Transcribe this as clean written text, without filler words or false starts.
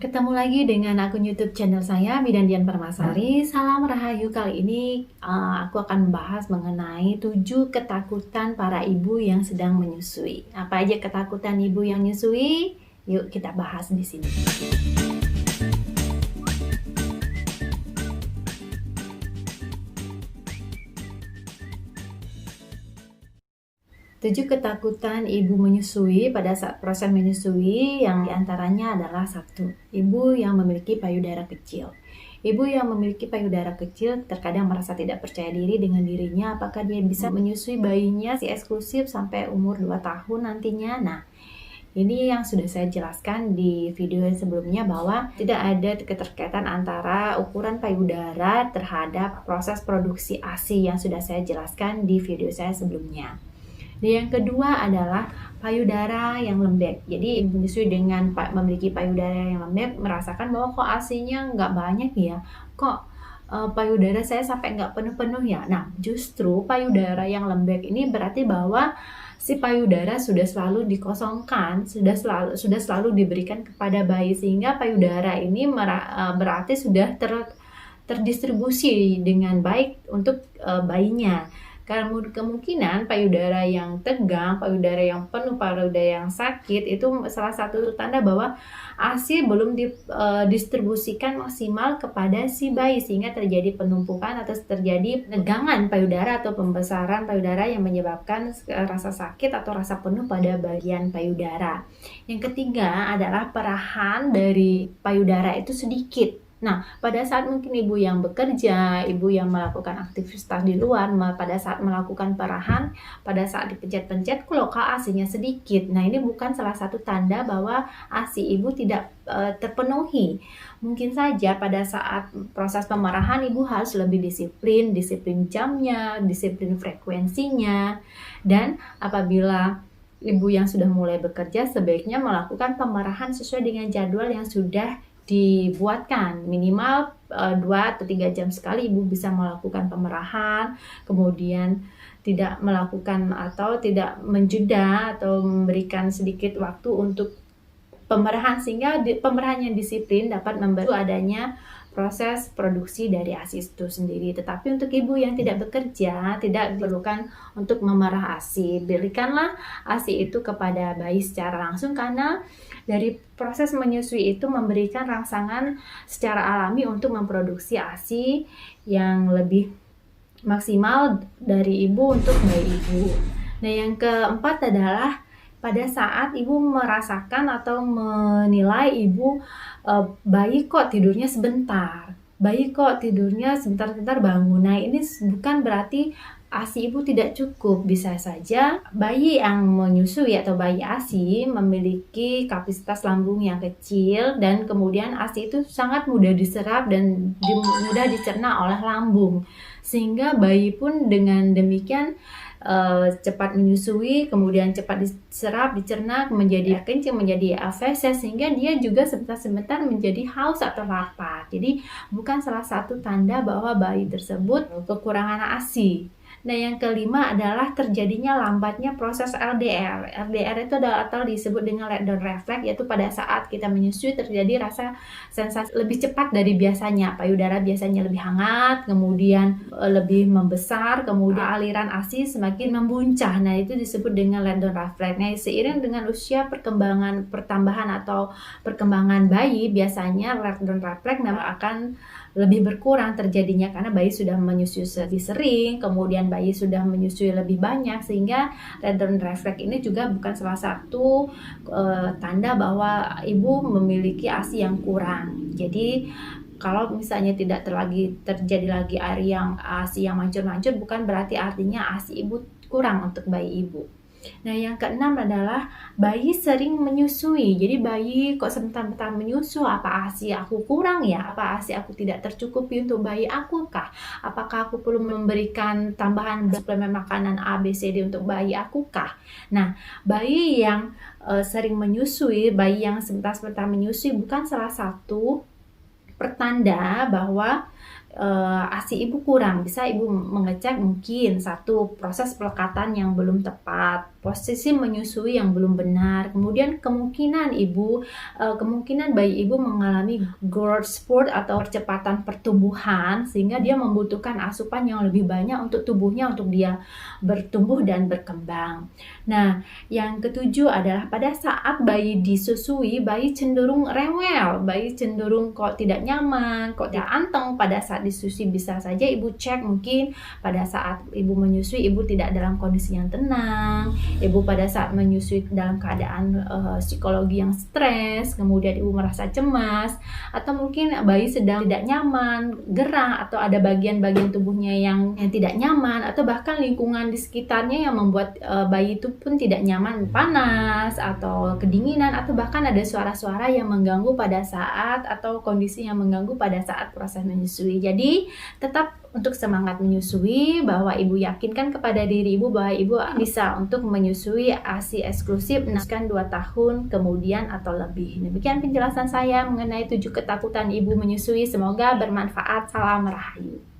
Ketemu lagi dengan akun YouTube channel saya, Bidan Dian Permasari. Salam Rahayu. Kali ini aku akan membahas mengenai 7 ketakutan para ibu yang sedang menyusui. Apa aja ketakutan ibu yang menyusui? Yuk kita bahas di sini. 7 ketakutan ibu menyusui pada saat proses menyusui yang diantaranya adalah satu, ibu yang memiliki payudara kecil. Ibu yang memiliki payudara kecil terkadang merasa tidak percaya diri dengan dirinya, apakah dia bisa menyusui bayinya si eksklusif sampai umur 2 tahun nantinya. Nah, ini yang sudah saya jelaskan di video sebelumnya bahwa tidak ada keterkaitan antara ukuran payudara terhadap proses produksi ASI yang sudah saya jelaskan di video saya sebelumnya. Dan yang kedua adalah payudara yang lembek. Jadi ibu menyusui dengan memiliki payudara yang lembek merasakan bahwa kok ASINya nggak banyak ya, kok payudara saya sampai nggak penuh-penuh ya. Nah, justru payudara yang lembek ini berarti bahwa si payudara sudah selalu dikosongkan, sudah selalu diberikan kepada bayi, sehingga payudara ini berarti sudah terdistribusi dengan baik untuk bayinya. Karena kemungkinan payudara yang tegang, payudara yang penuh, payudara yang sakit itu salah satu tanda bahwa ASI belum didistribusikan maksimal kepada si bayi, sehingga terjadi penumpukan atau terjadi penegangan payudara atau pembesaran payudara yang menyebabkan rasa sakit atau rasa penuh pada bagian payudara. Yang ketiga adalah perahan dari payudara itu sedikit. Nah, pada saat mungkin ibu yang bekerja, ibu yang melakukan aktivitas di luar, pada saat melakukan perahan, pada saat dipencet-pencet, kok ASI-nya sedikit. Nah, ini bukan salah satu tanda bahwa ASI ibu tidak terpenuhi. Mungkin saja pada saat proses pemerahan ibu harus lebih disiplin jamnya, disiplin frekuensinya, dan apabila ibu yang sudah mulai bekerja sebaiknya melakukan pemerahan sesuai dengan jadwal yang sudah dibuatkan. Minimal 2 atau 3 jam sekali ibu bisa melakukan pemerahan, kemudian tidak melakukan atau tidak menjeda atau memberikan sedikit waktu untuk pemerahan, sehingga pemerahan yang disiplin dapat membantu adanya proses produksi dari ASI itu sendiri. Tetapi untuk ibu yang tidak bekerja, tidak diperlukan untuk memerah ASI. Berikanlah ASI itu kepada bayi secara langsung, karena dari proses menyusui itu memberikan rangsangan secara alami untuk memproduksi ASI yang lebih maksimal dari ibu untuk bayi ibu. Nah, yang keempat adalah pada saat ibu merasakan atau menilai bayi kok tidurnya sebentar, bayi kok tidurnya sebentar-sebentar bangun. Nah, ini bukan berarti ASI ibu tidak cukup. Bisa saja bayi yang menyusui atau bayi ASI memiliki kapasitas lambung yang kecil, dan kemudian ASI itu sangat mudah diserap dan mudah dicerna oleh lambung, sehingga bayi pun dengan demikian cepat menyusui, kemudian cepat diserap, dicerna, menjadi kencing, menjadi feses, sehingga dia juga sebentar-sebentar menjadi haus atau lapar. Jadi bukan salah satu tanda bahwa bayi tersebut kekurangan ASI. Nah, yang kelima adalah terjadinya lambatnya proses LDR. LDR itu adalah atau disebut dengan letdown reflex, yaitu pada saat kita menyusui terjadi sensasi lebih cepat dari biasanya. Payudara biasanya lebih hangat, kemudian lebih membesar, kemudian aliran ASI semakin membuncah. Nah, itu disebut dengan letdown reflex. Nah, seiring dengan usia pertambahan atau perkembangan bayi, biasanya letdown reflex memang akan lebih berkurang terjadinya karena bayi sudah menyusui lebih sering, kemudian bayi sudah menyusui lebih banyak, sehingga letdown reflex ini juga bukan salah satu tanda bahwa ibu memiliki ASI yang kurang. Jadi kalau misalnya tidak terjadi lagi ASI yang mancur-mancur, bukan berarti artinya ASI ibu kurang untuk bayi ibu. Nah, yang keenam adalah bayi sering menyusui. Jadi bayi kok sebentar-bentar menyusu, apa ASI aku kurang ya? Apa ASI aku tidak tercukupi untuk bayi aku kah? Apakah aku perlu memberikan tambahan suplemen makanan A, B, C, D untuk bayi aku kah? Nah, bayi yang sering menyusui, bayi yang sebentar-sebentar menyusui bukan salah satu pertanda bahwa ASI ibu kurang, bisa ibu mengecek mungkin satu, proses pelekatan yang belum tepat, posisi menyusui yang belum benar, kemudian kemungkinan bayi ibu mengalami growth spurt atau percepatan pertumbuhan, sehingga dia membutuhkan asupan yang lebih banyak untuk tubuhnya untuk dia bertumbuh dan berkembang. Nah, yang ketujuh adalah pada saat bayi disusui, bayi cenderung rewel, bayi cenderung kok tidak nyaman, kok tidak anteng pada saat disusui. Bisa saja ibu cek mungkin pada saat ibu menyusui, ibu tidak dalam kondisi yang tenang, ibu pada saat menyusui dalam keadaan psikologi yang stres, kemudian ibu merasa cemas, atau mungkin bayi sedang tidak nyaman, gerah, atau ada bagian-bagian tubuhnya yang tidak nyaman, atau bahkan lingkungan di sekitarnya yang membuat bayi itu pun tidak nyaman, panas atau kedinginan, atau bahkan ada suara-suara yang mengganggu pada saat atau kondisi yang mengganggu pada saat proses menyusui. Jadi tetap untuk semangat menyusui, bahwa ibu yakinkan kepada diri ibu bahwa ibu bisa untuk menyusui ASI eksklusif 2 tahun kemudian atau lebih. Demikian penjelasan saya mengenai 7 ketakutan ibu menyusui. Semoga bermanfaat. Salam Rahayu.